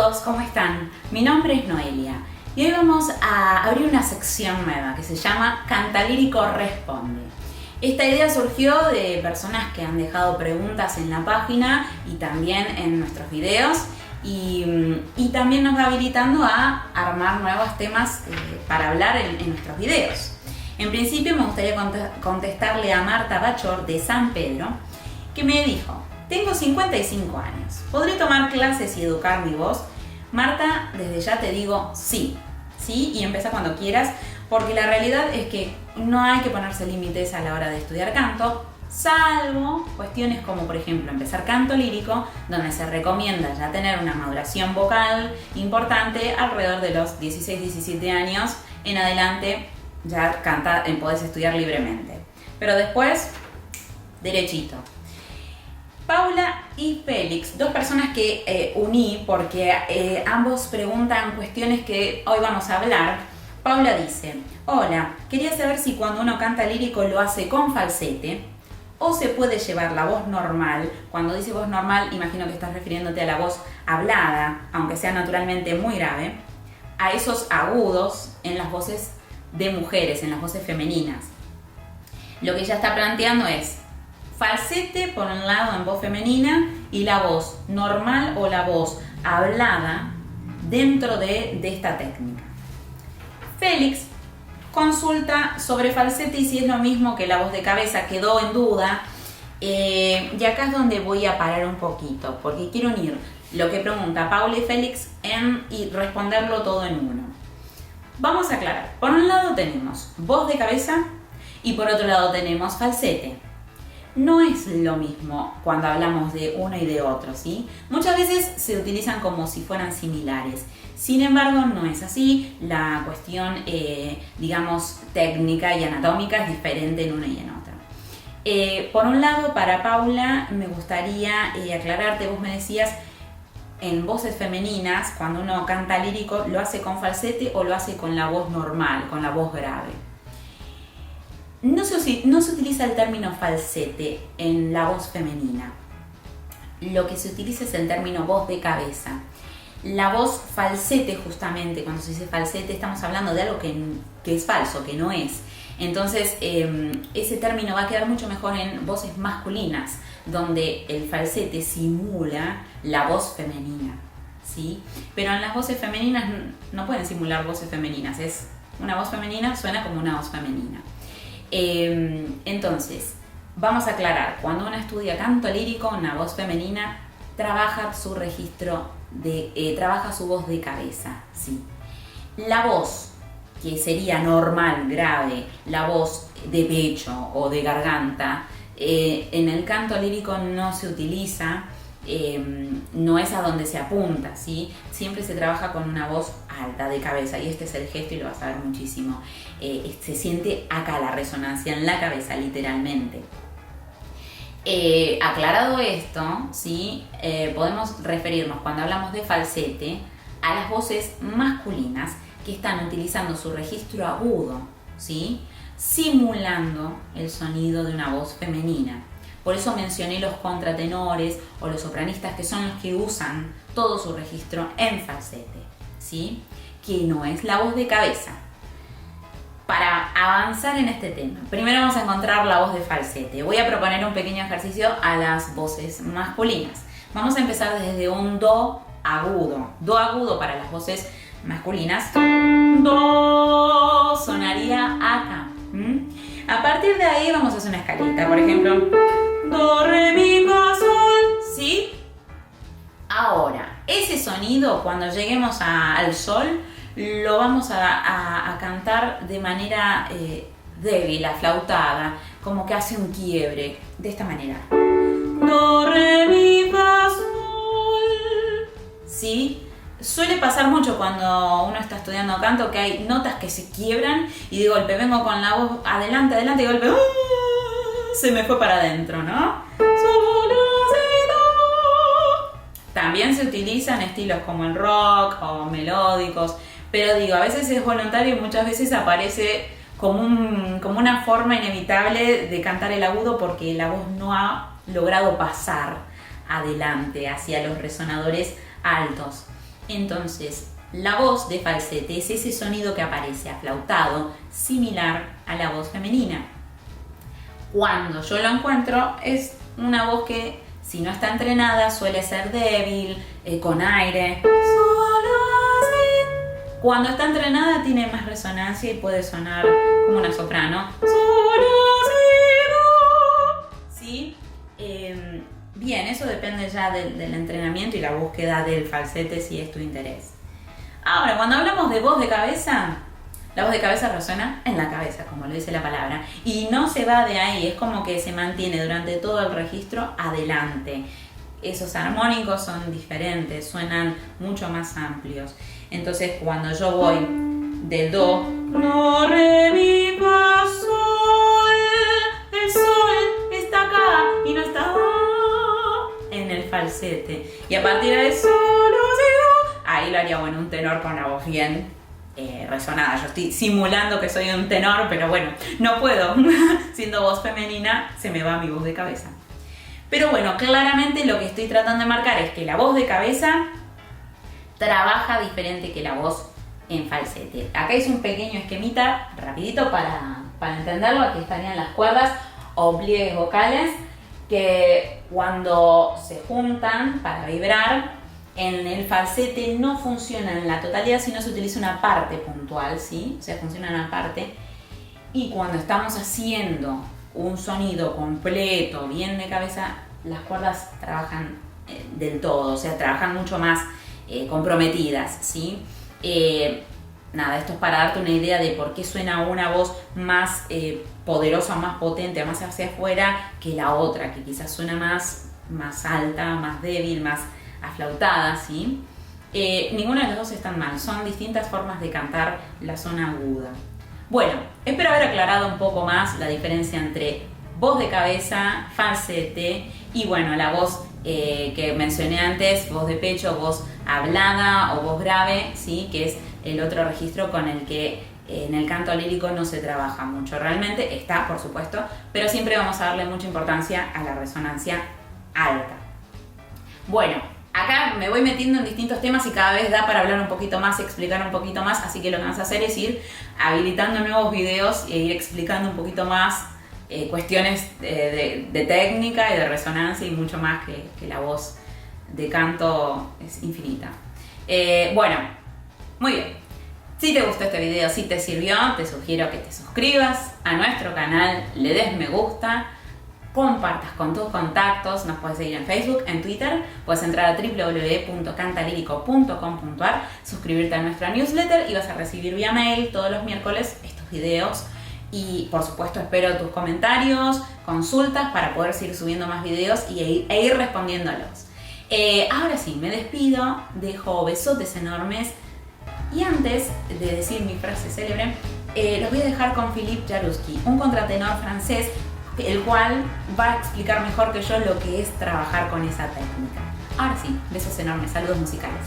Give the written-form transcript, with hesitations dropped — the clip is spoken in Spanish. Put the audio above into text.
todos, ¿cómo están? Mi nombre es Noelia y hoy vamos a abrir una sección nueva que se llama Canta Lírico Responde. Esta idea surgió de personas que han dejado preguntas en la página y también en nuestros videos y también nos va habilitando a armar nuevos temas para hablar en nuestros videos. En principio me gustaría contestarle a Marta Bachor de San Pedro, que me dijo: tengo 55 años, ¿podré tomar clases y educar mi voz? Marta, desde ya te digo sí, y empieza cuando quieras, porque la realidad es que no hay que ponerse límites a la hora de estudiar canto, salvo cuestiones como, por ejemplo, empezar canto lírico, donde se recomienda ya tener una maduración vocal importante alrededor de los 16-17 años en adelante. Ya podés estudiar libremente, pero después, derechito. Paula y Félix, dos personas que uní porque ambos preguntan cuestiones que hoy vamos a hablar. Paula dice: hola, quería saber si cuando uno canta lírico lo hace con falsete o se puede llevar la voz normal. Cuando dice voz normal, imagino que estás refiriéndote a la voz hablada, aunque sea naturalmente muy grave, a esos agudos en las voces de mujeres, en las voces femeninas. Lo que ella está planteando es falsete por un lado en voz femenina y la voz normal o la voz hablada dentro de esta técnica. Félix consulta sobre falsete y si es lo mismo que la voz de cabeza, quedó en duda. Y acá es donde voy a parar un poquito, porque quiero unir lo que pregunta Paula y Félix y responderlo todo en uno. Vamos a aclarar. Por un lado tenemos voz de cabeza y por otro lado tenemos falsete. No es lo mismo cuando hablamos de uno y de otro, ¿sí? Muchas veces se utilizan como si fueran similares. Sin embargo, no es así. La cuestión, digamos, técnica y anatómica es diferente en una y en otra. Por un lado, para Paula, me gustaría aclararte, vos me decías, en voces femeninas, cuando uno canta lírico, ¿lo hace con falsete o lo hace con la voz normal, con la voz grave? No se utiliza el término falsete en la voz femenina. Lo que se utiliza es el término voz de cabeza. La voz falsete, justamente, cuando se dice falsete, estamos hablando de algo que es falso, que no es. Entonces, ese término va a quedar mucho mejor en voces masculinas, donde el falsete simula la voz femenina, ¿sí? Pero en las voces femeninas no pueden simular voces femeninas. Una voz femenina suena como una voz femenina. Entonces, vamos a aclarar, cuando uno estudia canto lírico, una voz femenina trabaja su registro, trabaja su voz de cabeza, ¿sí? La voz que sería normal, grave, la voz de pecho o de garganta, en el canto lírico no se utiliza, no es a donde se apunta, ¿sí? Siempre se trabaja con una voz alta de cabeza y este es el gesto y lo vas a ver muchísimo. Se siente acá la resonancia en la cabeza, literalmente. Aclarado esto, ¿sí? Podemos referirnos, cuando hablamos de falsete, a las voces masculinas que están utilizando su registro agudo, ¿sí? Simulando el sonido de una voz femenina. Por eso mencioné los contratenores o los sopranistas, que son los que usan todo su registro en falsete, ¿sí? Que no es la voz de cabeza. Para avanzar en este tema, primero vamos a encontrar la voz de falsete. Voy a proponer un pequeño ejercicio a las voces masculinas. Vamos a empezar desde un do agudo. Do agudo para las voces masculinas. Do sonaría acá. A partir de ahí vamos a hacer una escalita. Por ejemplo, do, re, mi, fa, sol, ¿sí? Ahora, ese sonido, cuando lleguemos al sol, lo vamos a cantar de manera débil, aflautada, como que hace un quiebre, de esta manera. Do, re, mi, fa, sol, ¿sí? Suele pasar mucho cuando uno está estudiando canto que hay notas que se quiebran y de golpe vengo con la voz adelante y de golpe se me fue para adentro, ¿no? También se utilizan estilos como el rock o melódicos, pero digo, a veces es voluntario y muchas veces aparece como una forma inevitable de cantar el agudo porque la voz no ha logrado pasar adelante hacia los resonadores altos. Entonces, la voz de falsete es ese sonido que aparece aflautado, similar a la voz femenina. Cuando yo lo encuentro, es una voz que, si no está entrenada, suele ser débil, con aire. Cuando está entrenada, tiene más resonancia y puede sonar como una soprano. ¿Sí? Bien, eso depende ya del entrenamiento y la búsqueda del falsete, si es tu interés. Ahora, cuando hablamos de voz de cabeza, la voz de cabeza resuena en la cabeza, como lo dice la palabra, y no se va de ahí, es como que se mantiene durante todo el registro adelante. Esos armónicos son diferentes, suenan mucho más amplios. Entonces, cuando yo voy del do, do, re, mi, fa, sol, el sol está acá y no está en el falsete. Y a partir de sol, ahí lo haría, bueno, un tenor con la voz bien resonada. Yo estoy simulando que soy un tenor, pero bueno, no puedo. Siendo voz femenina, se me va mi voz de cabeza. Pero bueno, claramente lo que estoy tratando de marcar es que la voz de cabeza trabaja diferente que la voz en falsete. Acá es un pequeño esquemita, rapidito para entenderlo. Aquí estarían las cuerdas o pliegues vocales que cuando se juntan para vibrar, en el falsete no funciona en la totalidad, sino se utiliza una parte puntual, ¿sí? O sea, funciona una parte. Y cuando estamos haciendo un sonido completo, bien de cabeza, las cuerdas trabajan del todo, o sea, trabajan mucho más comprometidas, ¿sí? Nada, esto es para darte una idea de por qué suena una voz más poderosa, más potente, más hacia afuera que la otra, que quizás suena más alta, más débil, más aflautada, ¿sí? Ninguna de las dos están mal, son distintas formas de cantar la zona aguda. Bueno, espero haber aclarado un poco más la diferencia entre voz de cabeza, falsete y bueno, la voz que mencioné antes, voz de pecho, voz hablada o voz grave, ¿sí? Que es el otro registro con el que en el canto lírico no se trabaja mucho. Realmente está, por supuesto, pero siempre vamos a darle mucha importancia a la resonancia alta. Bueno, acá me voy metiendo en distintos temas y cada vez da para hablar un poquito más, explicar un poquito más, así que lo que vamos a hacer es ir habilitando nuevos videos e ir explicando un poquito más cuestiones de técnica y de resonancia y mucho más que la voz de canto es infinita. Bueno, muy bien. Si te gustó este video, si te sirvió, te sugiero que te suscribas a nuestro canal, le des me gusta, compartas con tus contactos, nos puedes seguir en Facebook, en Twitter, puedes entrar a www.cantalirico.com.ar, suscribirte a nuestra newsletter y vas a recibir vía mail todos los miércoles estos videos. Y por supuesto espero tus comentarios, consultas para poder seguir subiendo más videos e ir respondiéndolos. Ahora sí, me despido, dejo besotes enormes y antes de decir mi frase célebre, los voy a dejar con Philippe Jaroussky, un contratenor francés, el cual va a explicar mejor que yo lo que es trabajar con esa técnica. Ahora sí, besos enormes, saludos musicales.